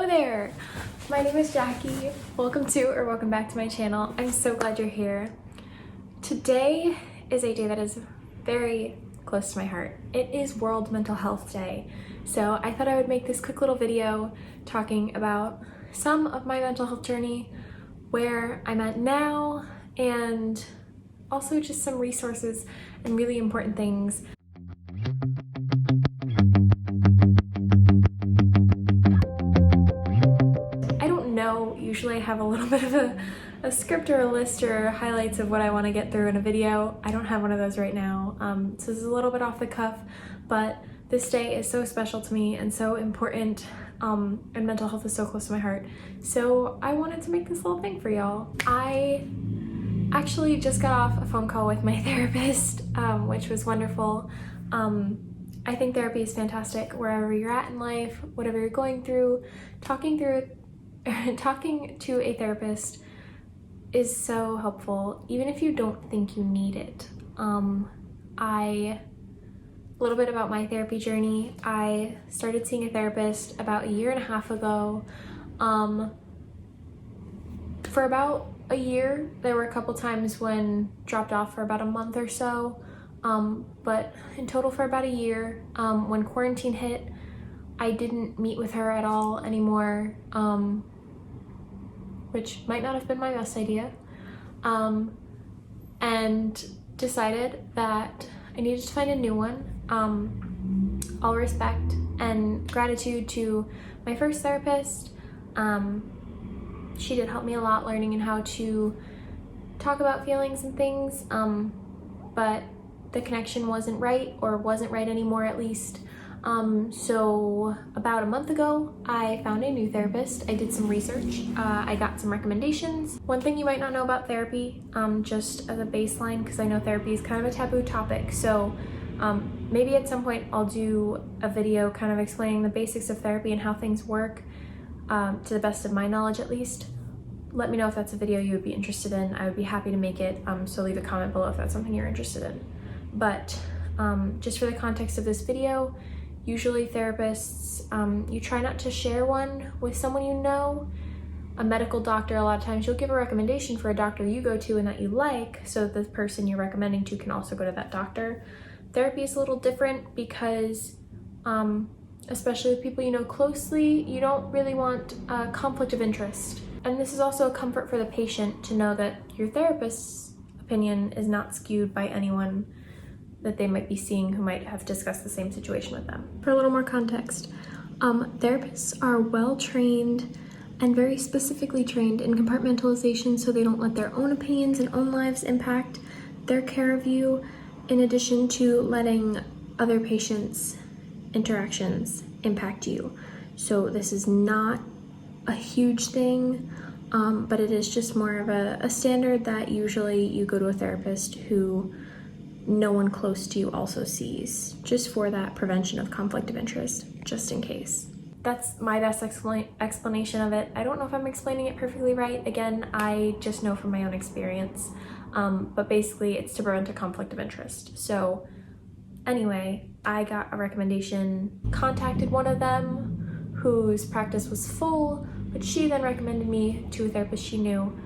Hello there! My name is Jackie. Welcome back to my channel. I'm so glad you're here. Today is a day that is very close to my heart. It is World Mental Health Day. So I thought I would make this quick little video talking about some of my mental health journey, where I'm at now, and also just some resources and really important things. Usually I have a little bit of a script or a list or highlights of what I want to get through in a video. I don't have one of those right now, so this is a little bit off the cuff, but this day is so special to me and so important, and mental health is so close to my heart. So I wanted to make this little thing for y'all. I actually just got off a phone call with my therapist, which was wonderful. I think therapy is fantastic wherever you're at in life, whatever you're going through. Talking to a therapist is so helpful, even if you don't think you need it. A little bit about my therapy journey. I started seeing a therapist about 1.5 years ago. For about a year, there were a couple times when dropped off for about a month or so, but in total for about a year. When quarantine hit, I didn't meet with her at all anymore, which might not have been my best idea, and decided that I needed to find a new one. All respect and gratitude to my first therapist. She did help me a lot learning how to talk about feelings and things, but the connection wasn't right, or wasn't right anymore at least. So about a month ago, I found a new therapist. I did some research. I got some recommendations. One thing you might not know about therapy, just as a baseline, because I know therapy is kind of a taboo topic. So maybe at some point I'll do a video kind of explaining the basics of therapy and how things work, to the best of my knowledge at least. Let me know if that's a video you would be interested in. I would be happy to make it, so leave a comment below if that's something you're interested in. But just for the context of this video, usually therapists, you try not to share one with someone you know. A medical doctor, a lot of times you'll give a recommendation for a doctor you go to and that you like, so that the person you're recommending to can also go to that doctor. Therapy is a little different because, especially with people you know closely, you don't really want a conflict of interest. And this is also a comfort for the patient to know that your therapist's opinion is not skewed by anyone that they might be seeing who might have discussed the same situation with them. For a little more context, therapists are well trained and very specifically trained in compartmentalization, so they don't let their own opinions and own lives impact their care of you, in addition to letting other patients' interactions impact you. So this is not a huge thing, but it is just more of a standard that usually you go to a therapist who no one close to you also sees, just for that prevention of conflict of interest, just in case. That's my best explanation of it. I don't know if I'm explaining it perfectly right. Again, I just know from my own experience, but basically it's to prevent a conflict of interest. So anyway, I got a recommendation, contacted one of them whose practice was full, but she then recommended me to a therapist she knew.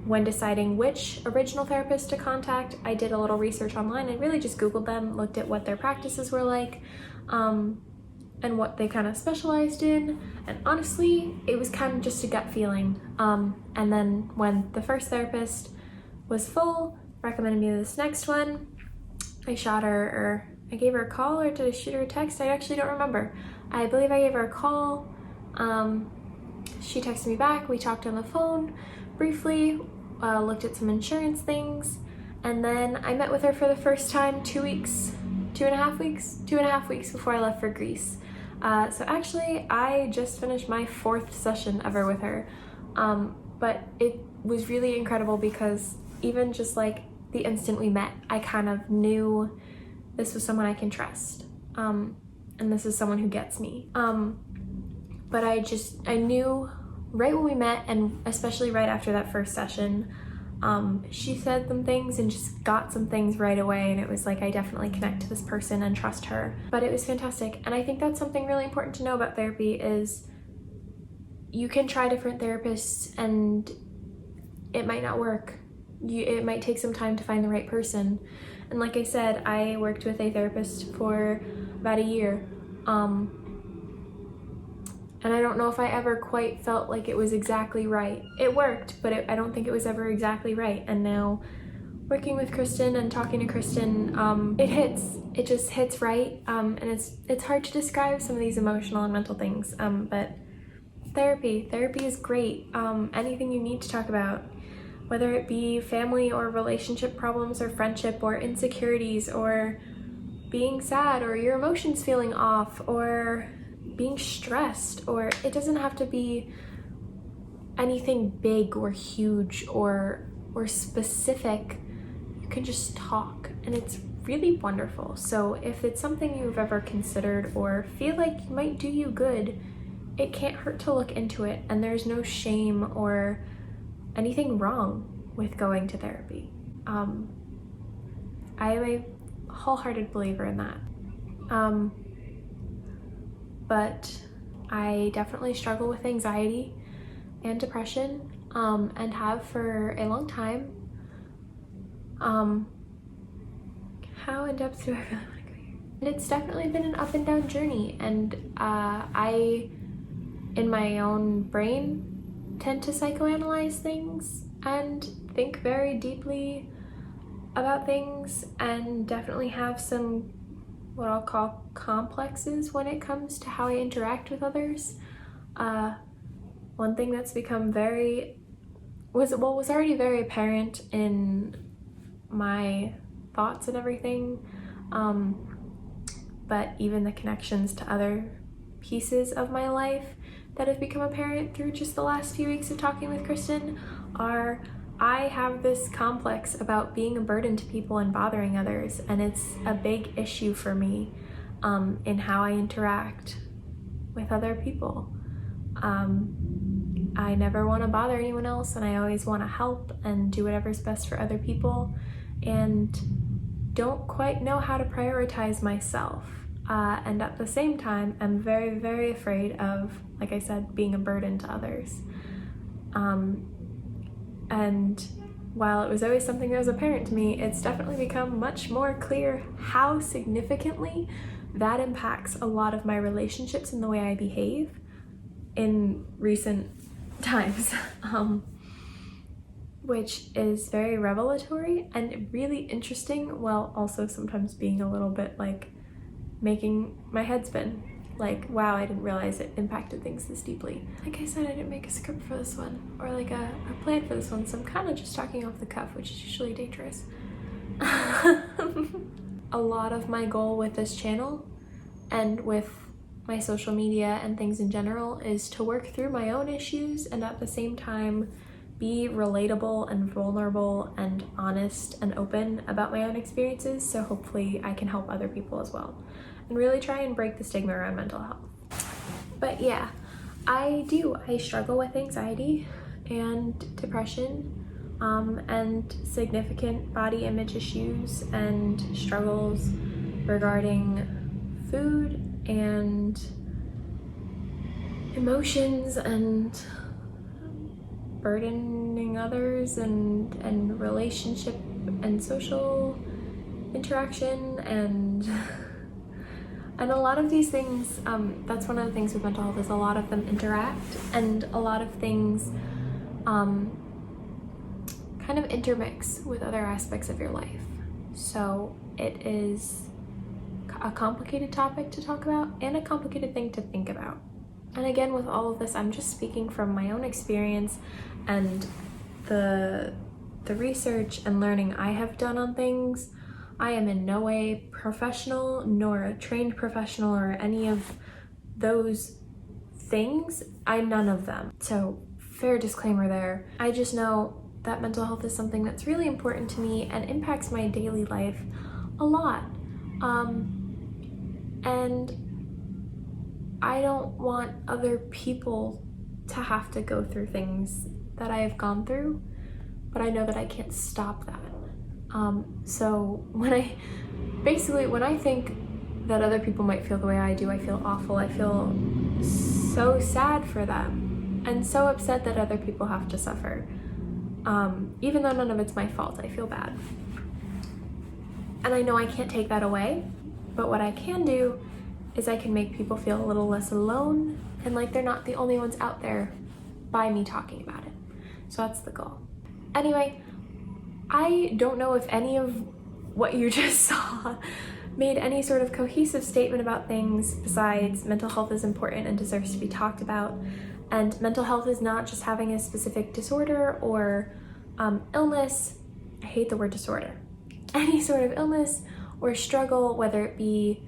When deciding which original therapist to contact, I did a little research online. I really just Googled them, looked at what their practices were like, and what they kind of specialized in. And honestly, it was kind of just a gut feeling. And then when the first therapist was full, recommended me this next one, I gave her a call, or did I shoot her a text? I actually don't remember. I believe I gave her a call. She texted me back, we talked on the phone briefly, looked at some insurance things, and then I met with her for the first time 2 weeks before I left for Greece. So actually, I just finished my 4th session ever with her, but it was really incredible because even just like the instant we met, I kind of knew this was someone I can trust, and this is someone who gets me. But I knew right when we met, and especially right after that first session, she said some things and just got some things right away, and it was like I definitely connect to this person and trust her. But it was fantastic, and I think that's something really important to know about therapy is you can try different therapists and it might not work. It might take some time to find the right person. And like I said, I worked with a therapist for about a year. And I don't know if I ever quite felt like it was exactly right. It worked, but I don't think it was ever exactly right. And now working with Kristen and talking to Kristen, it hits. It just hits right. And it's hard to describe some of these emotional and mental things. But therapy is great. Anything you need to talk about, whether it be family or relationship problems or friendship or insecurities or being sad or your emotions feeling off or being stressed, or it doesn't have to be anything big or huge or specific. You can just talk, and it's really wonderful. So if it's something you've ever considered or feel like might do you good, it can't hurt to look into it, and there's no shame or anything wrong with going to therapy. I am a wholehearted believer in that. But I definitely struggle with anxiety and depression, and have for a long time. How in depth do I really want to go here? And it's definitely been an up and down journey, and I, in my own brain, tend to psychoanalyze things and think very deeply about things, and definitely have some what I'll call complexes when it comes to how I interact with others. One thing that's become was already very apparent in my thoughts and everything, but even the connections to other pieces of my life that have become apparent through just the last few weeks of talking with Kristen are I have this complex about being a burden to people and bothering others, and it's a big issue for me in how I interact with other people. I never want to bother anyone else, and I always want to help and do whatever's best for other people, and don't quite know how to prioritize myself. And at the same time, I'm very, very afraid of, like I said, being a burden to others. And while it was always something that was apparent to me, it's definitely become much more clear how significantly that impacts a lot of my relationships and the way I behave in recent times, which is very revelatory and really interesting, while also sometimes being a little bit like making my head spin. Like, wow, I didn't realize it impacted things this deeply. Like I said, I didn't make a script for this one, or like a plan for this one, so I'm kind of just talking off the cuff, which is usually dangerous. A lot of my goal with this channel and with my social media and things in general is to work through my own issues and at the same time be relatable and vulnerable and honest and open about my own experiences, so hopefully I can help other people as well and really try and break the stigma around mental health. But yeah, I struggle with anxiety and depression, and significant body image issues and struggles regarding food and emotions and burdening others and relationship and social interaction and a lot of these things. That's one of the things with mental health, is a lot of them interact, and a lot of things kind of intermix with other aspects of your life. So it is a complicated topic to talk about and a complicated thing to think about. And again, with all of this, I'm just speaking from my own experience and the research and learning I have done on things. I am in no way professional, nor a trained professional, or any of those things. I'm none of them. So fair disclaimer there. I just know that mental health is something that's really important to me and impacts my daily life a lot. And I don't want other people to have to go through things that I have gone through, but I know that I can't stop that. So when I think that other people might feel the way I do, I feel awful. I feel so sad for them. and so upset that other people have to suffer. Even though none of it's my fault, I feel bad. And I know I can't take that away, but what I can do is I can make people feel a little less alone and like they're not the only ones out there by me talking about it. So that's the goal. Anyway, I don't know if any of what you just saw made any sort of cohesive statement about things besides mental health is important and deserves to be talked about. And mental health is not just having a specific disorder or illness. I hate the word disorder. Any sort of illness or struggle, whether it be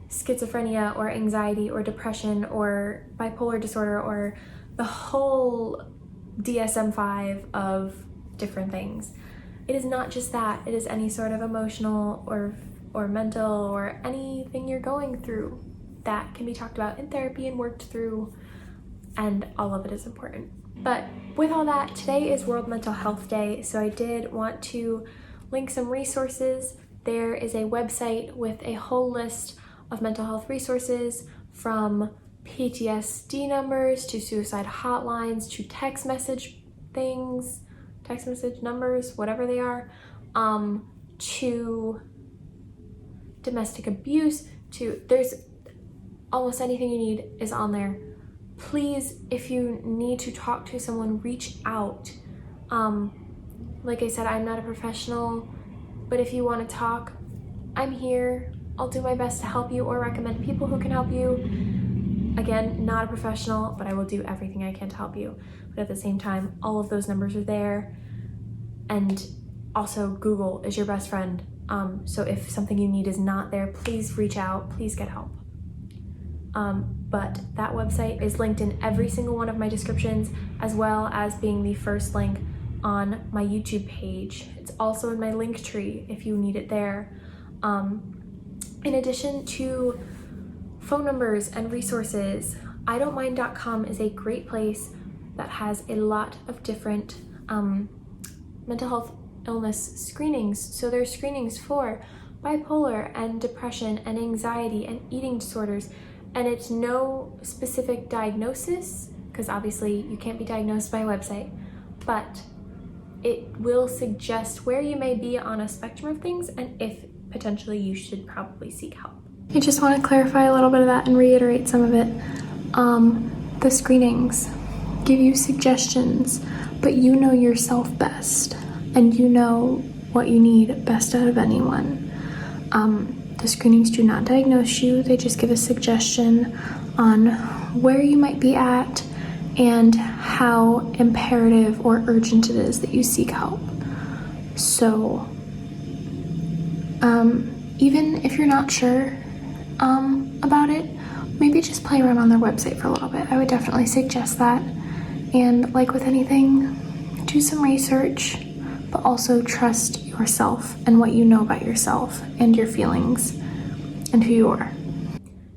schizophrenia or anxiety or depression or bipolar disorder or the whole DSM-5 of different things. It is not just that. It is any sort of emotional or mental or anything you're going through that can be talked about in therapy and worked through, and all of it is important. But with all that, today is World Mental Health Day, so I did want to link some resources. There is a website with a whole list of mental health resources, from PTSD numbers to suicide hotlines to text message numbers, whatever they are, to domestic abuse, there's almost anything you need is on there. Please, if you need to talk to someone, reach out. Like I said, I'm not a professional, but if you want to talk, I'm here. I'll do my best to help you or recommend people who can help you. Again, not a professional, but I will do everything I can to help you. But at the same time, all of those numbers are there. And also, Google is your best friend. So if something you need is not there, please reach out, please get help. But that website is linked in every single one of my descriptions, as well as being the first link on my YouTube page. It's also in my link tree if you need it there. In addition to phone numbers and resources, idon'tmind.com is a great place that has a lot of different mental health illness screenings. So there's screenings for bipolar and depression and anxiety and eating disorders, and it's no specific diagnosis, because obviously you can't be diagnosed by a website, but it will suggest where you may be on a spectrum of things and if potentially you should probably seek help. I just want to clarify a little bit of that and reiterate some of it. The screenings give you suggestions, but you know yourself best and you know what you need best out of anyone. The screenings do not diagnose you, they just give a suggestion on where you might be at and how imperative or urgent it is that you seek help. So, even if you're not sure about it, maybe just play around on their website for a little bit. I would definitely suggest that. And like with anything, do some research, but also trust yourself and what you know about yourself and your feelings and who you are.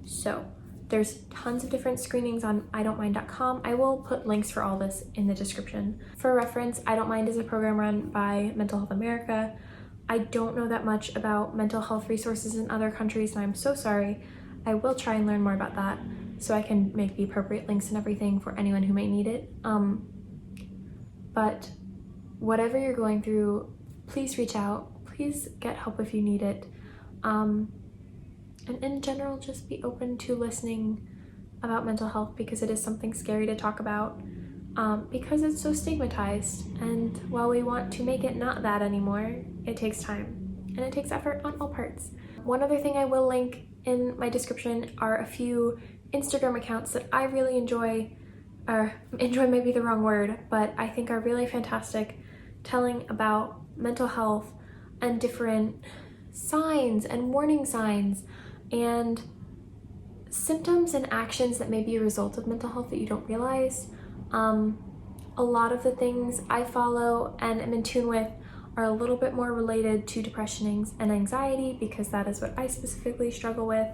So there's tons of different screenings on idon'tmind.com. I will put links for all this in the description. For reference, I Don't Mind is a program run by Mental Health America. I don't know that much about mental health resources in other countries, and I'm so sorry. I will try and learn more about that so I can make the appropriate links and everything for anyone who may need it. But whatever you're going through, please reach out. Please get help if you need it. And in general, just be open to listening about mental health, because it is something scary to talk about, because it's so stigmatized. And while we want to make it not that anymore, it takes time and it takes effort on all parts. One other thing I will link in my description are a few Instagram accounts that I really enjoy, or enjoy may be the wrong word, but I think are really fantastic, telling about mental health and different signs and warning signs and symptoms and actions that may be a result of mental health that you don't realize. A lot of the things I follow and am in tune with are a little bit more related to depression and anxiety, because that is what I specifically struggle with.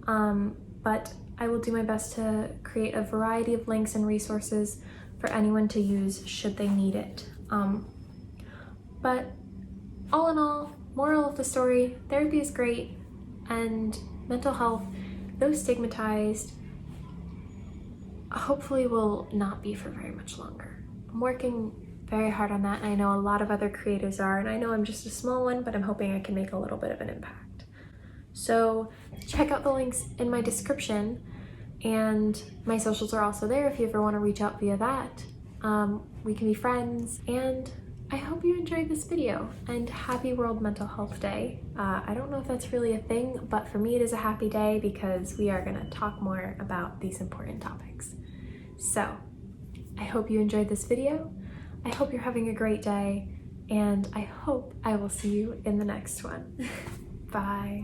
But I will do my best to create a variety of links and resources for anyone to use should they need it. But all in all, moral of the story, therapy is great, and mental health, though stigmatized, hopefully will not be for very much longer. I'm working very hard on that, and I know a lot of other creators are, and I know I'm just a small one, but I'm hoping I can make a little bit of an impact. So check out the links in my description, and my socials are also there if you ever want to reach out via that. We can be friends, and I hope you enjoyed this video, and happy World Mental Health Day. I don't know if that's really a thing, but for me it is a happy day because we are gonna talk more about these important topics. So I hope you enjoyed this video. I hope you're having a great day, and I hope I will see you in the next one. Bye.